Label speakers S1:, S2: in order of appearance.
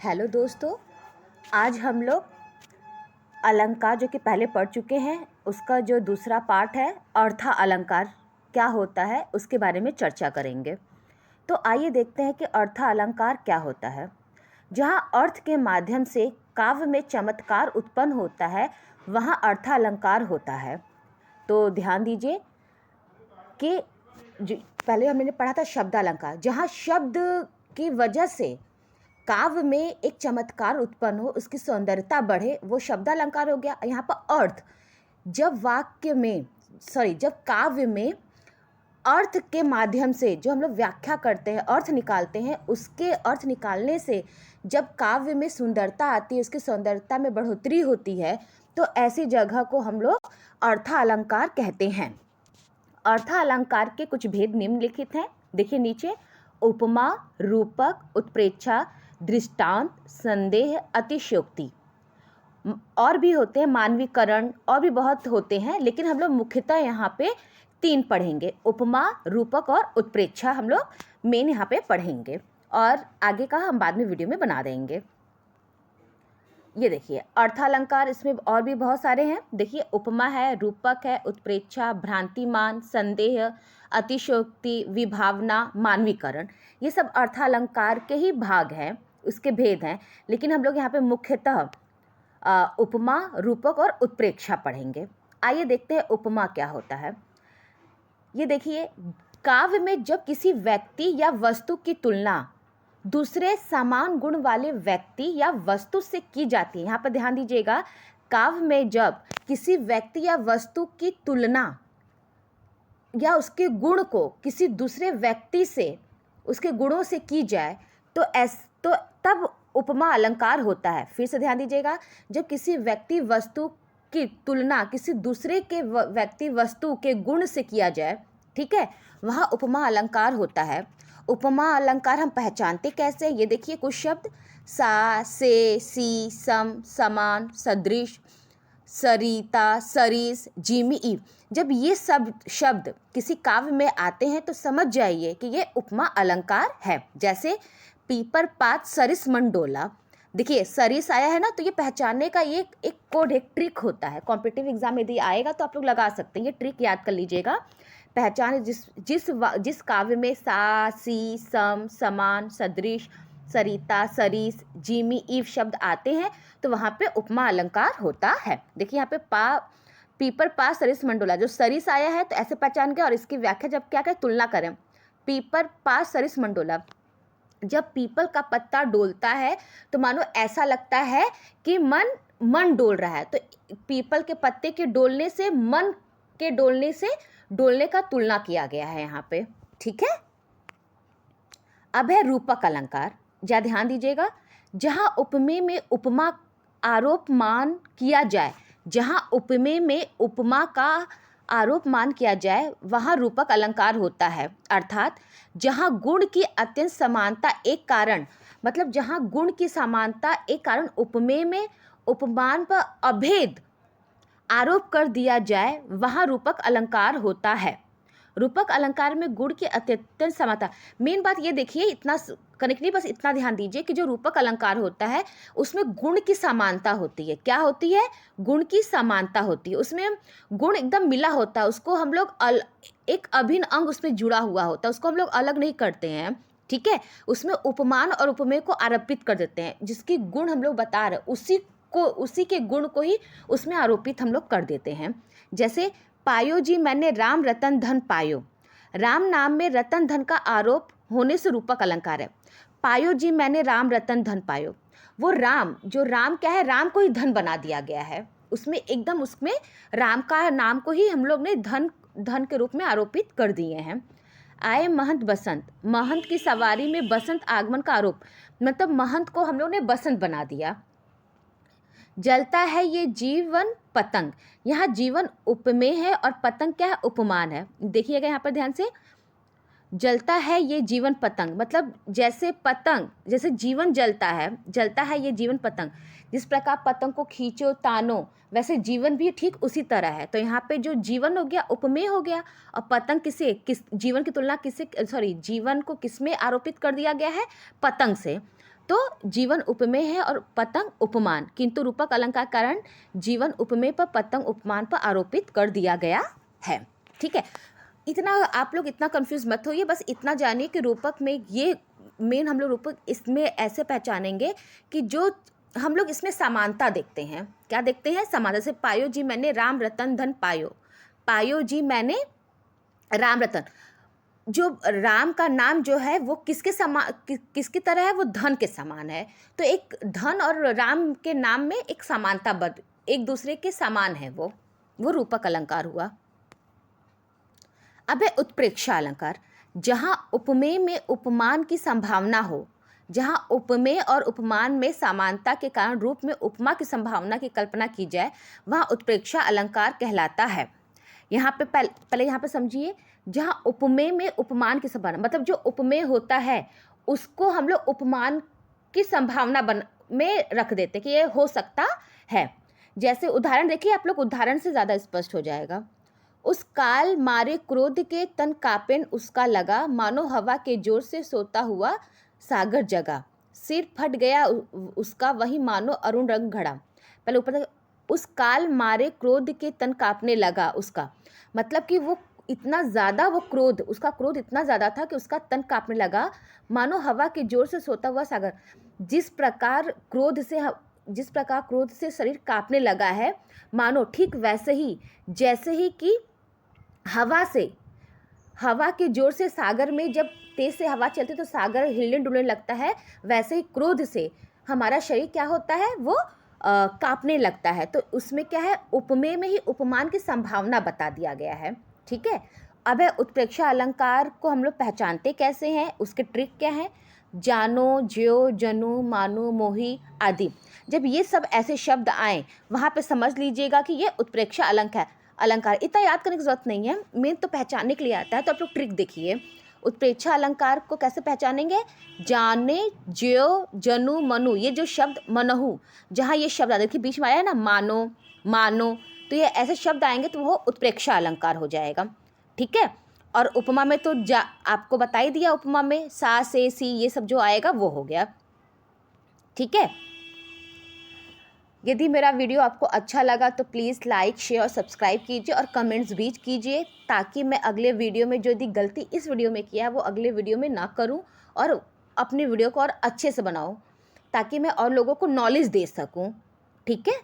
S1: Hello दोस्तों, आज हम लोग अलंकार जो कि पहले पढ़ चुके हैं उसका जो दूसरा पार्ट है अर्था अलंकार क्या होता है उसके बारे में चर्चा करेंगे। तो आइए देखते हैं कि अर्था अलंकार क्या होता है। जहाँ अर्थ के माध्यम से काव्य में चमत्कार उत्पन्न होता है वहाँ अर्था अलंकार होता है। तो ध्यान दीजिए कि पहले हमने पढ़ा था शब्दालंकार, जहाँ शब्द की वजह से काव्य में एक चमत्कार उत्पन्न हो, उसकी सौंदर्यता बढ़े, वो शब्दालंकार हो गया। यहाँ पर अर्थ, जब काव्य में अर्थ के माध्यम से जो हम लोग व्याख्या करते हैं, अर्थ निकालते हैं, उसके अर्थ निकालने से जब काव्य में सुंदरता आती है, उसकी सौंदर्यता में बढ़ोतरी होती है, तो ऐसी जगह को हम लोग अर्था अलंकार कहते हैं। अर्था अलंकार के कुछ भेद निम्नलिखित हैं, देखिए नीचे। उपमा, रूपक, उत्प्रेक्षा, दृष्टांत, संदेह, अतिशयोक्ति। और भी होते हैं, मानवीकरण, और भी बहुत होते हैं, लेकिन हम लोग मुख्यतः यहाँ पे 3 पढ़ेंगे। उपमा, रूपक और उत्प्रेक्षा हम लोग मेन यहाँ पे पढ़ेंगे, और आगे का हम बाद में वीडियो में बना देंगे। ये देखिए अर्थालंकार, इसमें और भी बहुत सारे हैं। देखिए उपमा है, रूपक है, उत्प्रेक्षा, भ्रांतिमान, संदेह, अतिशयोक्ति, विभावना, मानवीकरण, ये सब अर्थालंकार के ही भाग हैं, उसके भेद हैं। लेकिन हम लोग यहाँ पे मुख्यतः उपमा, रूपक और उत्प्रेक्षा पढ़ेंगे। आइए देखते हैं उपमा क्या होता है। ये देखिए, काव्य में जब किसी व्यक्ति या वस्तु की तुलना दूसरे समान गुण वाले व्यक्ति या वस्तु से की जाती है, यहाँ पर ध्यान दीजिएगा, काव्य में जब किसी व्यक्ति या वस्तु की तुलना या उसके गुण को किसी दूसरे व्यक्ति से, उसके गुणों से की जाए तो तब उपमा अलंकार होता है। फिर से ध्यान दीजिएगा, जब किसी व्यक्ति वस्तु की तुलना किसी दूसरे के व्यक्ति वस्तु के गुण से किया जाए, ठीक है, वहाँ उपमा अलंकार होता है। उपमा अलंकार हम पहचानते कैसे, ये देखिए कुछ शब्द, सा, से, सी, सम, समान, सदृश, सरिता, सरिस, जिमी, ईव। जब ये सब शब्द किसी काव्य में आते हैं तो समझ जाइए कि ये उपमा अलंकार है। जैसे पीपर पात सरिस मंडोला, देखिए सरिस आया है ना, तो ये पहचानने का ये एक कोड, एक ट्रिक होता है। कॉम्पिटिटिव एग्जाम यदि आएगा तो आप लोग लगा सकते हैं, ये ट्रिक याद कर लीजिएगा। पहचान जिस काव्य में सा, सी, सम, समान, सदृश, सरिता, सरिस, जिमी, ईव शब्द आते हैं तो वहाँ पे उपमा अलंकार होता है। देखिए यहाँ पे पीपर पा सरिस मंडोला, जो सरिस आया है तो ऐसे पहचान के, और इसकी व्याख्या जब क्या करें, तुलना करें। पीपर पा सरिस मंडोला, जब पीपल का पत्ता डोलता है तो मानो ऐसा लगता है कि मन डोल रहा है, तो पीपल के पत्ते के डोलने से मन के डोलने का तुलना किया गया है यहाँ पे, ठीक है। अब है रूपक अलंकार, जरा ध्यान दीजिएगा, जहाँ उपमेय में उपमा आरोप मान किया जाए, जहाँ उपमेय में उपमा का आरोप मान किया जाए वहाँ रूपक अलंकार होता है। अर्थात जहाँ गुण की अत्यंत समानता एक कारण, मतलब जहाँ गुण की समानता एक कारण उपमेय में उपमान पर अभेद आरोप कर दिया जाए वहाँ रूपक अलंकार होता है। रूपक अलंकार में गुण की अत्यंत समानता, मेन बात ये देखिए, इतना कनेक्ट नहीं, बस इतना ध्यान दीजिए कि जो रूपक अलंकार होता है उसमें गुण की समानता होती है। क्या होती है? गुण की समानता होती है, उसमें गुण एकदम मिला होता है, उसको हम लोग एक अभिन्न अंग उसमें जुड़ा हुआ होता है, उसको हम लोग अलग नहीं करते हैं, ठीक है। उसमें उपमान और उपमेय को आरोपित कर देते हैं, जिसकी गुण हम लोग बता रहे उसी के गुण को ही उसमें आरोपित हम लोग कर देते हैं। जैसे पायो जी मैंने राम रतन धन पायो, राम नाम में रतन धन का आरोप होने से रूपक अलंकार है। पायो जी मैंने राम रतन धन पायो, वो राम क्या है, राम को ही धन बना दिया गया है, उसमें एकदम उसमें राम का नाम को ही हम लोग ने धन के रूप में आरोपित कर दिए हैं। आए महंत बसंत, महंत की सवारी में बसंत आगमन का आरोप, मतलब महंत को हम लोग ने बसंत बना दिया। जलता है ये जीवन पतंग, यहाँ जीवन उपमेय है और पतंग क्या है, उपमान है। देखिएगा यहाँ पर ध्यान से, जलता है ये जीवन पतंग, मतलब जैसे पतंग, जैसे जीवन जलता है ये जीवन पतंग, जिस प्रकार पतंग को खींचो तानो वैसे जीवन भी ठीक उसी तरह है। तो यहाँ पे जो जीवन हो गया उपमेय हो गया, और पतंग जीवन की तुलना जीवन को किस में आरोपित कर दिया गया है, पतंग से। तो जीवन उपमेय है और पतंग उपमान, किंतु रूपक अलंकार कारण जीवन उपमेय पर पतंग उपमान पर आरोपित कर दिया गया है। ठीक है, इतना आप लोग इतना कंफ्यूज मत होइए, बस इतना जानिए कि रूपक में ये मेन हम लोग रूपक इसमें ऐसे पहचानेंगे कि जो हम लोग इसमें समानता देखते हैं। क्या देखते हैं? समानता। जैसे पायो जी मैंने राम रतन धन पायो, पायो जी मैंने राम रतन, जो राम का नाम जो है वो किसके समान किसकी तरह है? वो धन के समान है। तो एक धन और राम के नाम में एक समानता बद एक दूसरे के समान है, वो रूपक अलंकार हुआ। अब है उत्प्रेक्षा अलंकार। जहाँ उपमेय में उपमान की संभावना हो, जहाँ उपमेय और उपमान में समानता के कारण रूप में उपमा की संभावना की कल्पना की जाए, वहाँ उत्प्रेक्षा अलंकार कहलाता है। यहाँ पे पहले यहाँ पे समझिए, जहाँ उपमेय में उपमान की संभावना, मतलब जो उपमेय होता है उसको हम लोग उपमान की संभावना में रख देते कि ये हो सकता है। जैसे उदाहरण देखिए आप लोग, उदाहरण से ज़्यादा स्पष्ट हो जाएगा। उस काल मारे क्रोध के तन कापेन उसका लगा, मानो हवा के जोर से सोता हुआ सागर जगा, सिर फट गया उसका वही मानो अरुण रंग घड़ा। पहले ऊपर, उस काल मारे क्रोध के तन कांपने लगा उसका, मतलब कि वो इतना ज़्यादा उसका क्रोध इतना ज़्यादा था कि उसका तन कांपने लगा, मानो हवा के जोर से सोता हुआ सागर। जिस प्रकार क्रोध से शरीर कांपने लगा है, मानो ठीक वैसे ही जैसे ही कि हवा के जोर से सागर में जब तेज से हवा चलती है तो सागर हिलने डुलने लगता है, वैसे ही क्रोध से हमारा शरीर क्या होता है? वो कांपने लगता है। तो उसमें क्या है? उपमेय में ही उपमान की संभावना बता दिया गया है। ठीक है, अब है उत्प्रेक्षा अलंकार को हम लोग पहचानते कैसे हैं, उसके ट्रिक क्या है? जानो, ज्यो, जनु, मानो, मोही आदि, जब ये सब ऐसे शब्द आए वहाँ पे समझ लीजिएगा कि ये उत्प्रेक्षा अलंकार। इतना याद करने की जरूरत नहीं है, मेन तो पहचानने के लिए आता है। तो आप लोग ट्रिक देखिए, उत्प्रेक्षा अलंकार को कैसे पहचानेंगे? जाने, ज्यो, जनु, मनु, ये जो शब्द मनहु, जहाँ ये शब्द देखिए बीच में आया है ना, मानो, तो ये ऐसे शब्द आएंगे तो वो उत्प्रेक्षा अलंकार हो जाएगा। ठीक है, और उपमा में तो आपको बता ही दिया, उपमा में सा, से, सी, ये सब जो आएगा वो हो गया। ठीक है, यदि मेरा वीडियो आपको अच्छा लगा तो प्लीज़ लाइक, शेयर और सब्सक्राइब कीजिए और कमेंट्स भी कीजिए, ताकि मैं अगले वीडियो में जो यदि गलती इस वीडियो में किया है वो अगले वीडियो में ना करूं और अपने वीडियो को और अच्छे से बनाऊं, ताकि मैं और लोगों को नॉलेज दे सकूं। ठीक है।